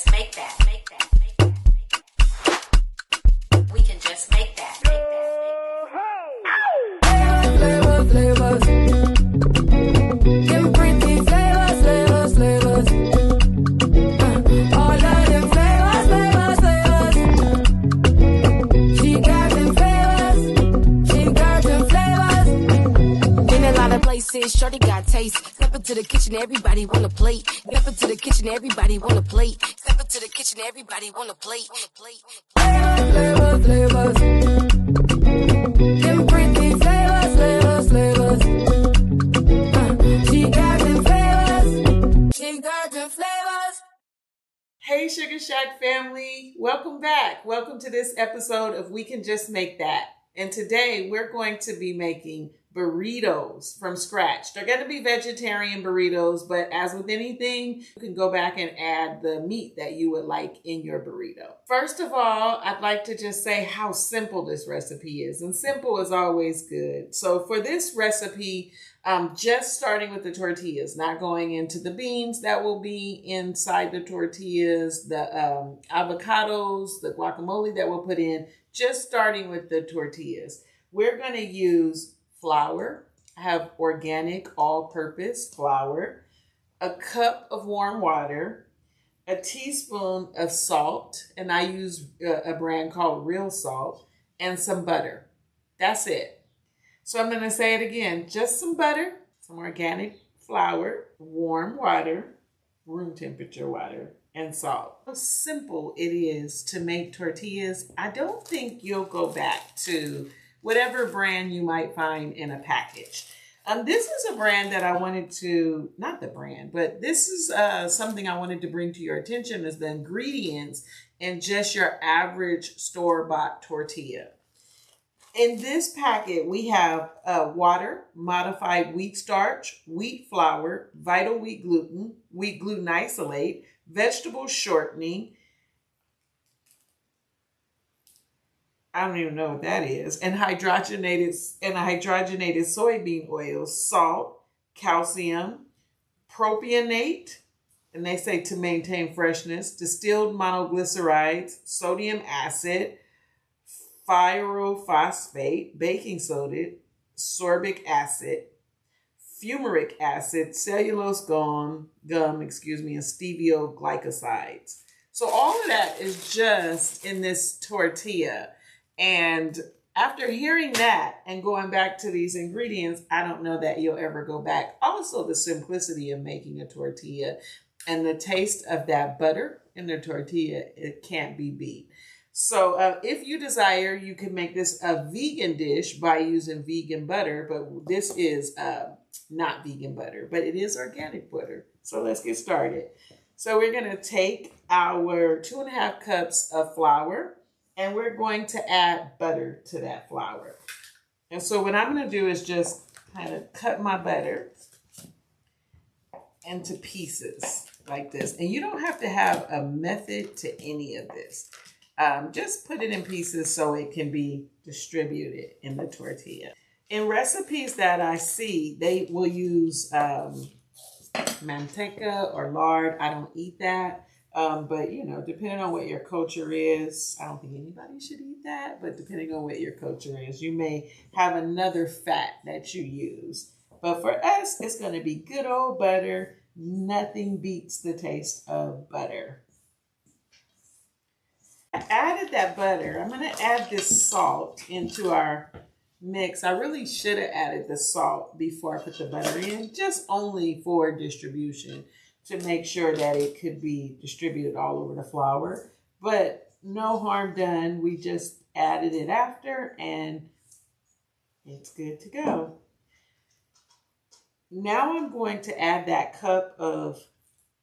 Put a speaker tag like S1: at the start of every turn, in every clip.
S1: just make that. Make that. Make that. Make that. We can just make that. Make that. Make that.
S2: Flavors, them pretty flavors. All of them flavors. She got them flavors. In a lot of places, shorty got taste. Step into the kitchen, everybody want a plate. Step into the kitchen, everybody want a plate. Step into the kitchen, everybody want a plate. Flavors. Them pretty flavors. She got them flavors.
S3: Hey Sugar Shack family, welcome back. Welcome to this episode of We Can Just Make That. And today we're going to be making burritos from scratch. They're going to be vegetarian burritos, but as with anything, you can go back and add the meat that you would like in your burrito. First of all, I'd like to just say how simple this recipe is. And simple is always good. So for this recipe, just starting with the tortillas, not going into the beans that will be inside the tortillas, the avocados, the guacamole that we'll put in, just starting with the tortillas. We're going to use flour. I have organic all-purpose flour, a cup of warm water, a teaspoon of salt, and I use a brand called Real Salt, and some butter. That's it. So I'm going to say it again. Just some butter, some organic flour, warm water, room temperature water, and salt. How simple it is to make tortillas. I don't think you'll go back to whatever brand you might find in a package. This is a brand that I wanted to, not the brand, but this is something I wanted to bring to your attention is the ingredients in just your average store-bought tortilla. In this packet, we have water, modified wheat starch, wheat flour, vital wheat gluten isolate, vegetable shortening, I don't even know what that is, and hydrogenated soybean oil, salt, calcium, propionate, and they say to maintain freshness, distilled monoglycerides, sodium acid, pyrophosphate, baking soda, sorbic acid, fumaric acid, cellulose gum, and stevioglycosides. So all of that is just in this tortilla. And after hearing that and going back to these ingredients, I don't know that you'll ever go back. Also, the simplicity of making a tortilla and the taste of that butter in the tortilla, it can't be beat. So if you desire, you can make this a vegan dish by using vegan butter, but this is not vegan butter, but it is organic butter. So let's get started. So we're going to take our 2.5 cups of flour, and we're going to add butter to that flour. And so what I'm going to do is just kind of cut my butter into pieces like this. And you don't have to have a method to any of this. Just put it in pieces so it can be distributed in the tortilla. In recipes that I see, they will use manteca or lard. I don't eat that. But, you know, depending on what your culture is, I don't think anybody should eat that, but depending on what your culture is, you may have another fat that you use. But for us, it's going to be good old butter. Nothing beats the taste of butter. I added that butter. I'm going to add this salt into our mix. I really should have added the salt before I put the butter in, just only for distribution, to make sure that it could be distributed all over the flour. But no harm done. We just added it after and it's good to go. Now I'm going to add that cup of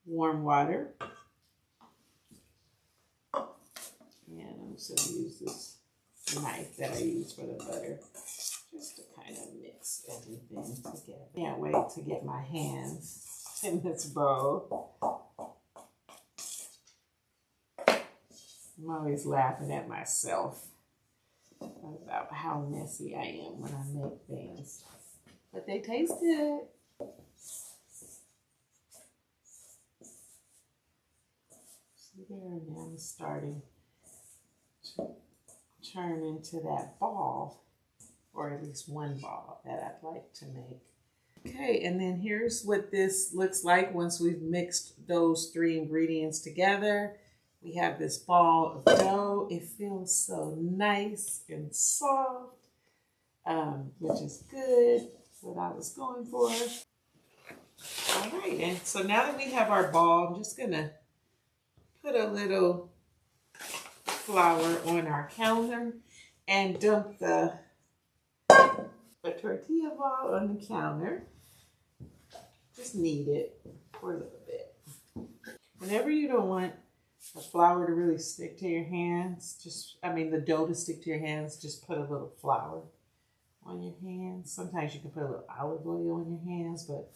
S3: warm water. And I'm just going to use this knife that I use for the butter just to kind of mix everything together. Can't wait to get my hands in this bowl. I'm always laughing at myself about how messy I am when I make things. But they taste good. See there, and now it's starting to turn into that ball, or at least one ball that I'd like to make. Okay, and then here's what this looks like once we've mixed those three ingredients together. We have this ball of dough. It feels so nice and soft, which is good. That's what I was going for. All right, and so now that we have our ball, I'm just gonna put a little flour on our counter and dump the tortilla ball on the counter. Just knead it for a little bit. Whenever you don't want the flour to really stick to your hands, the dough to stick to your hands, just put a little flour on your hands. Sometimes you can put a little olive oil on your hands, but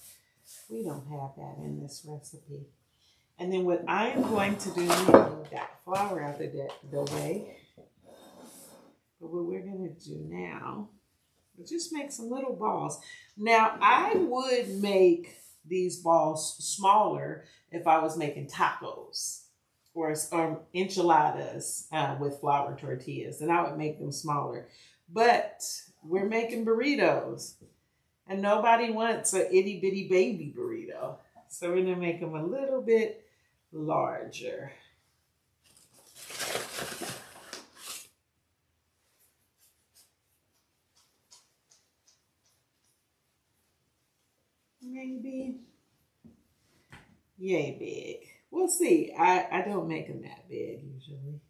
S3: we don't have that in this recipe. And then what I am going to do, move that flour out the way. But what we're going to do now is just make some little balls. Now, I would make these balls smaller if I was making tacos or enchiladas with flour tortillas, and I would make them smaller. But we're making burritos, and nobody wants an itty bitty baby burrito. So we're going to make them a little bit larger. Maybe yay big. We'll see. I don't make them that big usually.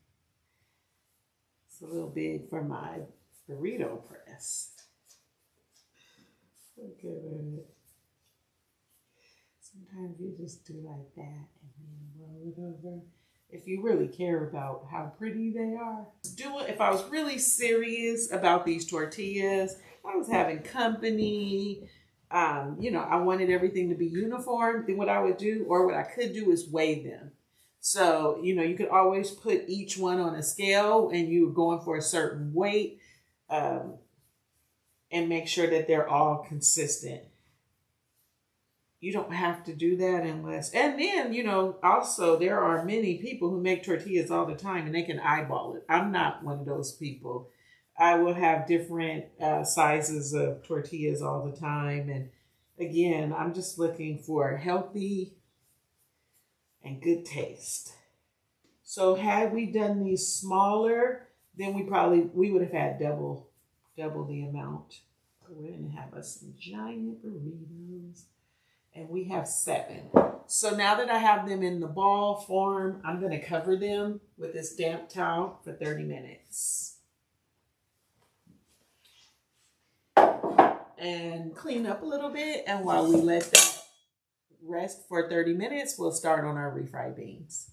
S3: It's a little big for my burrito press. Look at it. Sometimes you just do like that and then roll it over. If you really care about how pretty they are. If I was really serious about these tortillas, I was having company, I wanted everything to be uniform, then what I would do, or what I could do, is weigh them. So, you could always put each one on a scale and you were going for a certain weight, and make sure that they're all consistent. You don't have to do that unless, and then, also there are many people who make tortillas all the time and they can eyeball it. I'm not one of those people. I will have different sizes of tortillas all the time. And again, I'm just looking for healthy and good taste. So had we done these smaller, then we would have had double the amount. So we're going to have us some giant burritos. And we have 7. So now that I have them in the ball form, I'm going to cover them with this damp towel for 30 minutes. And clean up a little bit. And while we let that rest for 30 minutes, we'll start on our refried beans.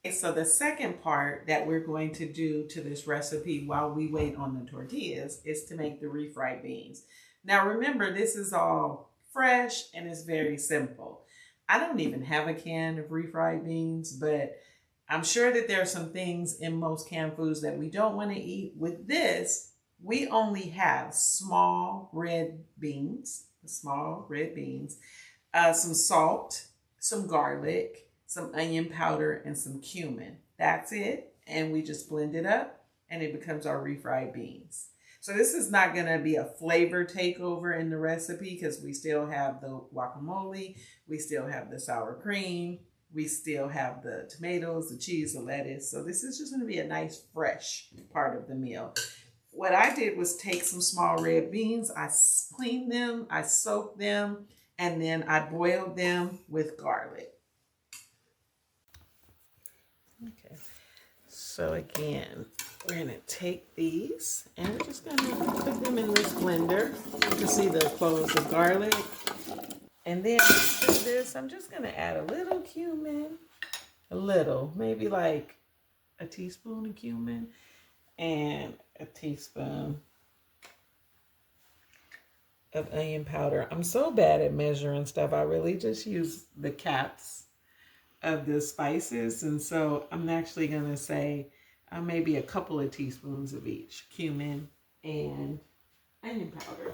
S3: Okay, so the second part that we're going to do to this recipe while we wait on the tortillas is to make the refried beans. Now remember, this is all fresh and it's very simple. I don't even have a can of refried beans, but I'm sure that there are some things in most canned foods that we don't want to eat. With this, we only have small red beans, some salt, some garlic, some onion powder, and some cumin. That's it. And we just blend it up and it becomes our refried beans. So this is not going to be a flavor takeover in the recipe because we still have the guacamole, we still have the sour cream, we still have the tomatoes, the cheese, the lettuce. So this is just going to be a nice fresh part of the meal. What I did was take some small red beans, I cleaned them, I soaked them, and then I boiled them with garlic. Okay, so again, we're going to take these and we're just going to put them in this blender. You can see the cloves of garlic. And then to this, I'm just going to add a little cumin, maybe like a teaspoon of cumin and a teaspoon of onion powder. I'm so bad at measuring stuff. I really just use the caps of the spices. And so I'm actually going to say maybe a couple of teaspoons of each, cumin and onion powder.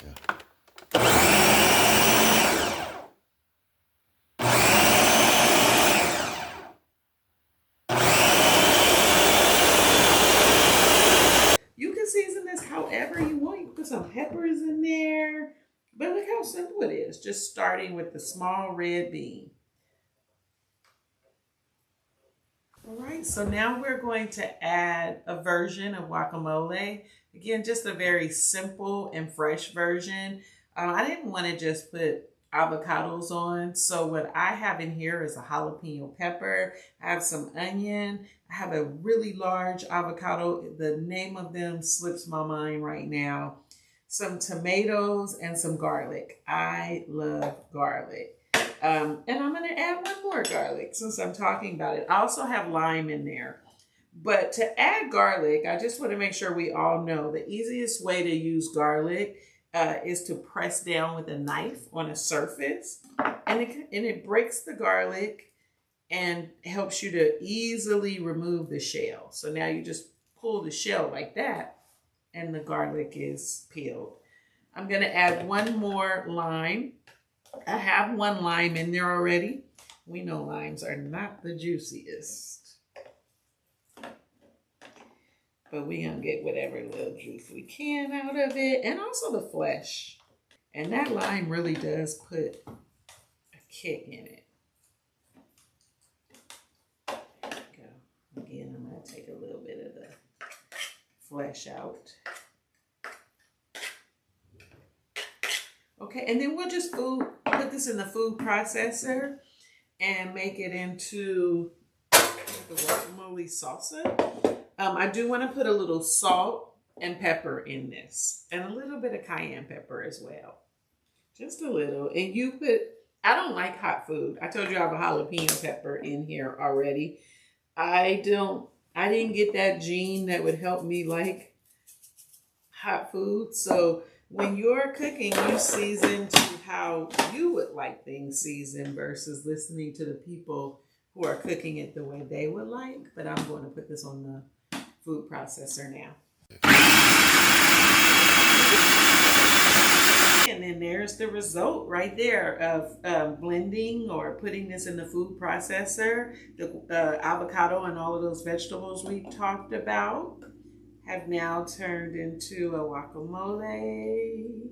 S3: Yeah. there. But look how simple it is. Just starting with the small red bean. All right, so now we're going to add a version of guacamole. Again, just a very simple and fresh version. I didn't want to just put avocados on. So what I have in here is a jalapeno pepper. I have some onion. I have a really large avocado. The name of them slips my mind right now. Some tomatoes and some garlic. I love garlic. And I'm going to add one more garlic since I'm talking about it. I also have lime in there. But to add garlic, I just want to make sure we all know the easiest way to use garlic is to press down with a knife on a surface. And it breaks the garlic and helps you to easily remove the shell. So now you just pull the shell like that and the garlic is peeled. I'm going to add one more lime. I have one lime in there already. We know limes are not the juiciest. But we're going to get whatever little juice we can out of it. And also the flesh. And that lime really does put a kick in it. Go. Again, I'm going to take a little bit of the flesh out. Okay, and then we'll just put this in the food processor and make it into the guacamole salsa. I do want to put a little salt and pepper in this and a little bit of cayenne pepper as well. Just a little. And I don't like hot food. I told you I have a jalapeno pepper in here already. I didn't get that gene that would help me like hot food. So when you're cooking, you season to how you would like things seasoned versus listening to the people who are cooking it the way they would like. But I'm going to put this on the food processor now. And then there's the result right there of blending or putting this in the food processor. The avocado and all of those vegetables we talked about have now turned into a guacamole.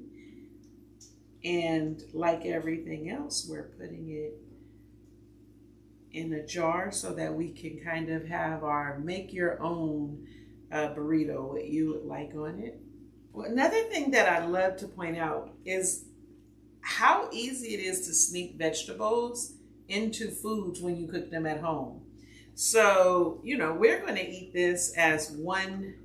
S3: And like everything else, we're putting it in a jar so that we can kind of have our make your own burrito, what you would like on it. Well, another thing that I love to point out is how easy it is to sneak vegetables into foods when you cook them at home. So, we're going to eat this as one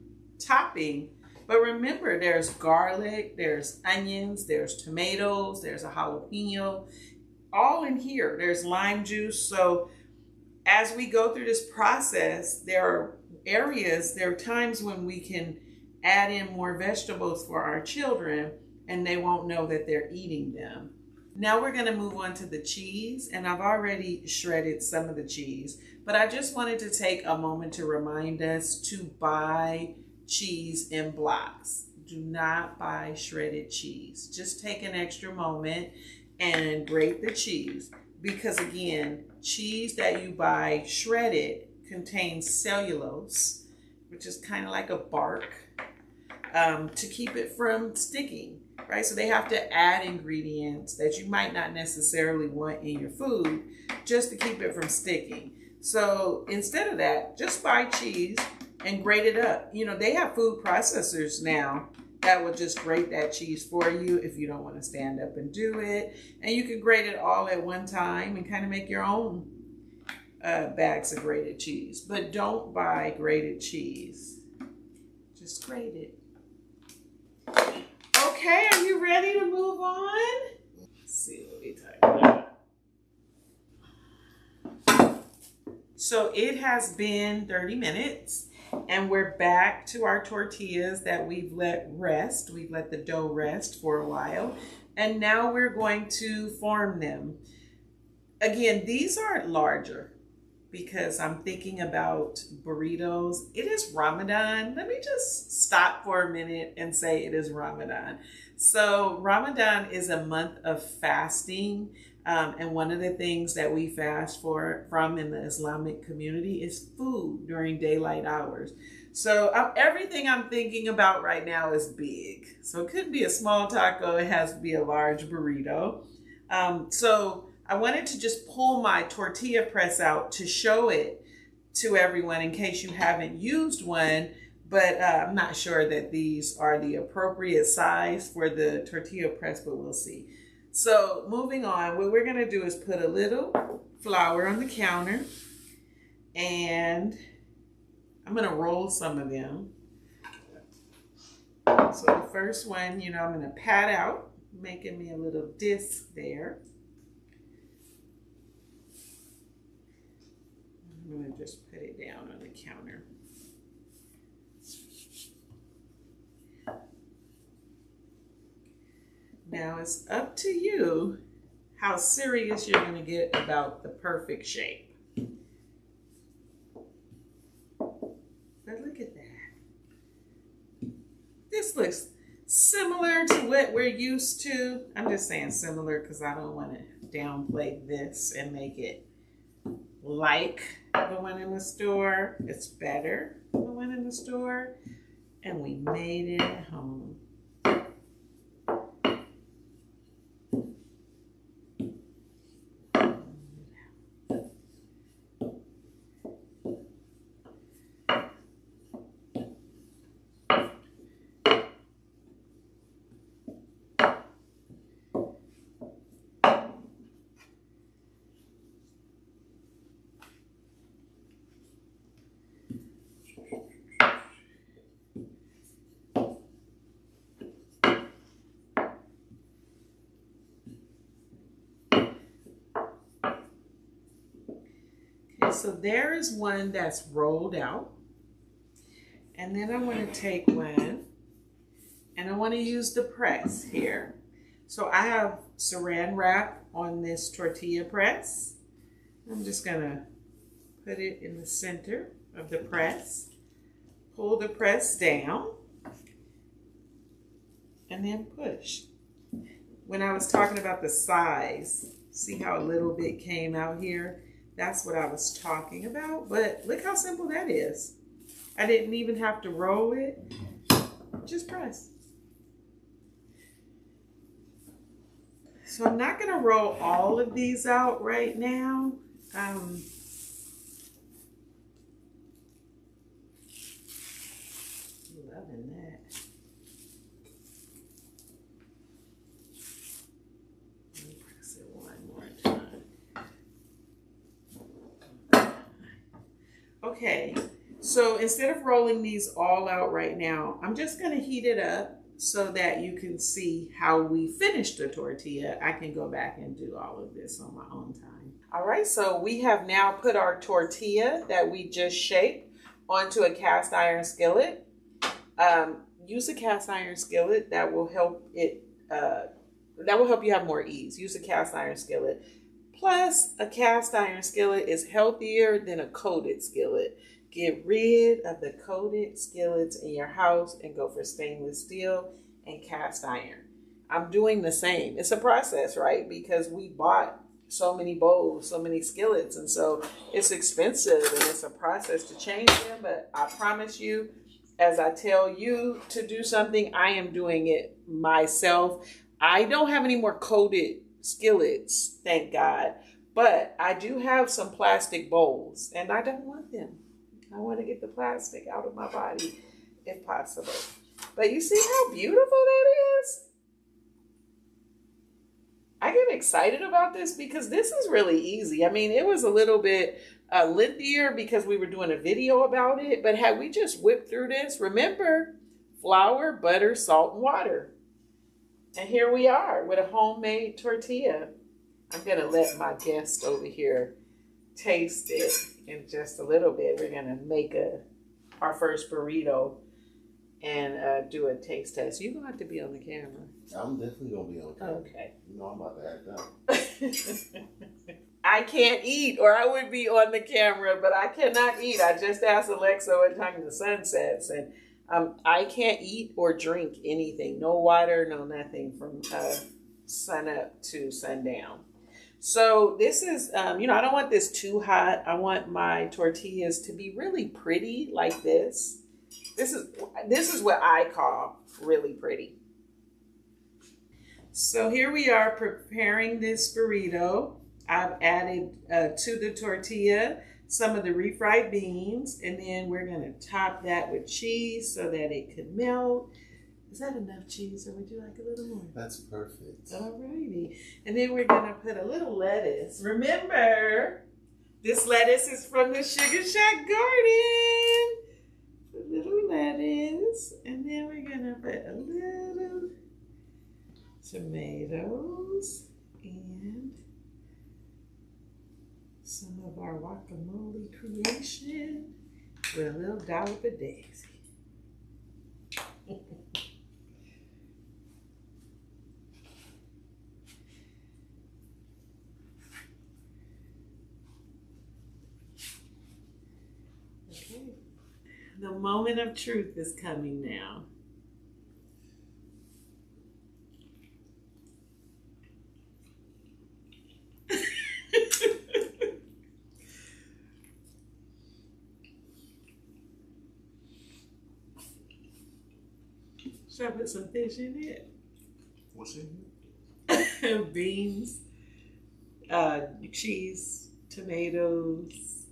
S3: topping, but remember there's garlic, there's onions, there's tomatoes, there's a jalapeno, all in here. There's lime juice. So as we go through this process, there are times when we can add in more vegetables for our children and they won't know that they're eating them. Now we're going to move on to the cheese, and I've already shredded some of the cheese, but I just wanted to take a moment to remind us to buy cheese in blocks. Do not buy shredded cheese. Just take an extra moment and grate the cheese, because again, cheese that you buy shredded contains cellulose, which is kind of like a bark, to keep it from sticking, right? So they have to add ingredients that you might not necessarily want in your food just to keep it from sticking. So instead of that, just buy cheese and grate it up. They have food processors now that will just grate that cheese for you if you don't want to stand up and do it. And you can grate it all at one time and kind of make your own bags of grated cheese. But don't buy grated cheese. Just grate it. Okay, are you ready to move on? Let's see what we talk about. So it has been 30 minutes. And we're back to our tortillas that we've let rest. We've let the dough rest for a while. And now we're going to form them. Again, these aren't larger because I'm thinking about burritos. It is Ramadan. Let me just stop for a minute and say it is Ramadan. So Ramadan is a month of fasting. And one of the things that we fast from in the Islamic community is food during daylight hours. So everything I'm thinking about right now is big. So it couldn't be a small taco. It has to be a large burrito. So I wanted to just pull my tortilla press out to show it to everyone in case you haven't used one. But I'm not sure that these are the appropriate size for the tortilla press, but we'll see. So moving on, what we're going to do is put a little flour on the counter, and I'm going to roll some of them. So the first one, I'm going to pat out, making me a little disc there. I'm going to just put it down on the counter. Now it's up to you how serious you're going to get about the perfect shape. But look at that. This looks similar to what we're used to. I'm just saying similar because I don't want to downplay this and make it like the one in the store. It's better than the one in the store. And we made it at home. So there is one that's rolled out. And then I want to take one and I want to use the press here. So I have saran wrap on this tortilla press. I'm just going to put it in the center of the press. Pull the press down and then push. When I was talking about the size, see how a little bit came out here? That's what I was talking about, but look how simple that is. I didn't even have to roll it, just press. So I'm not gonna roll all of these out right now. Loving that. Let me press it one more time. Okay, so instead of rolling these all out right now, I'm just going to heat it up so that you can see how we finish the tortilla. I can go back and do all of this on my own time. All right, so we have now put our tortilla that we just shaped onto a cast iron skillet. Use a cast iron skillet. That will help it. That will help you have more ease. Use a cast iron skillet. Plus, a cast iron skillet is healthier than a coated skillet. Get rid of the coated skillets in your house and go for stainless steel and cast iron. I'm doing the same. It's a process, right? Because we bought so many bowls, so many skillets, and so it's expensive and it's a process to change them. But I promise you, as I tell you to do something, I am doing it myself. I don't have any more coated skillets, thank God, but I do have some plastic bowls and I don't want them. I want to get the plastic out of my body if possible. But you see how beautiful that is? I get excited about this because this is really easy. I mean, it was a little bit lengthier because we were doing a video about it, but had we just whipped through this, remember, flour, butter, salt, and water. And here we are with a homemade tortilla. I'm going to let my guest over here taste it in just a little bit. We're going to make our first burrito and do a taste test. You're going to have to be on the camera.
S4: I'm definitely going to be on camera.
S3: Okay.
S4: You know I'm about to act up.
S3: I can't eat, or I would be on the camera, but I cannot eat. I just asked Alexa what time the sun sets, and I can't eat or drink anything. No water, no nothing from sun up to sundown. So this is, I don't want this too hot. I want my tortillas to be really pretty like this. This is what I call really pretty. So here we are preparing this burrito. I've added to the tortilla some of the refried beans, and then we're going to top that with cheese so that it could melt. Is that enough cheese, or would you like a little more?
S4: That's perfect.
S3: Alrighty. And then we're going to put a little lettuce. Remember, this lettuce is from the Sugar Shack garden. A little lettuce. And then we're going to put a little tomatoes and some of our guacamole creation with a little dollop of daisy. Okay. The moment of truth is coming now. Should I put some fish in it?
S4: What's in here?
S3: Beans, cheese, tomatoes,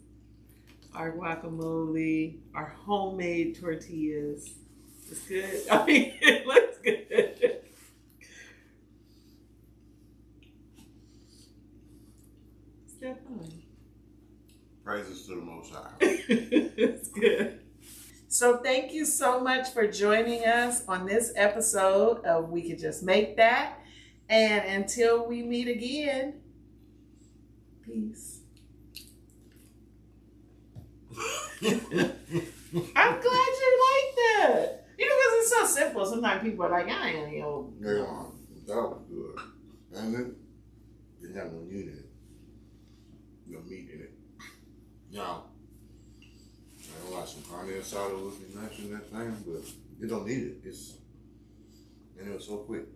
S3: our guacamole, our homemade tortillas. It's good. I mean, it looks good. It's that fun.
S4: Praises to the Most High.
S3: It's good. So thank you so much for joining us on this episode of We Could Just Make That. And until we meet again, peace. I'm glad you like that. Because it's so simple. Sometimes people are like, I ain't know.
S4: Yeah, that was good. And it didn't have no meat in it. No meat in it. Now, I don't like some carne asada would be nice in that thing, but you don't need it. And it was so quick.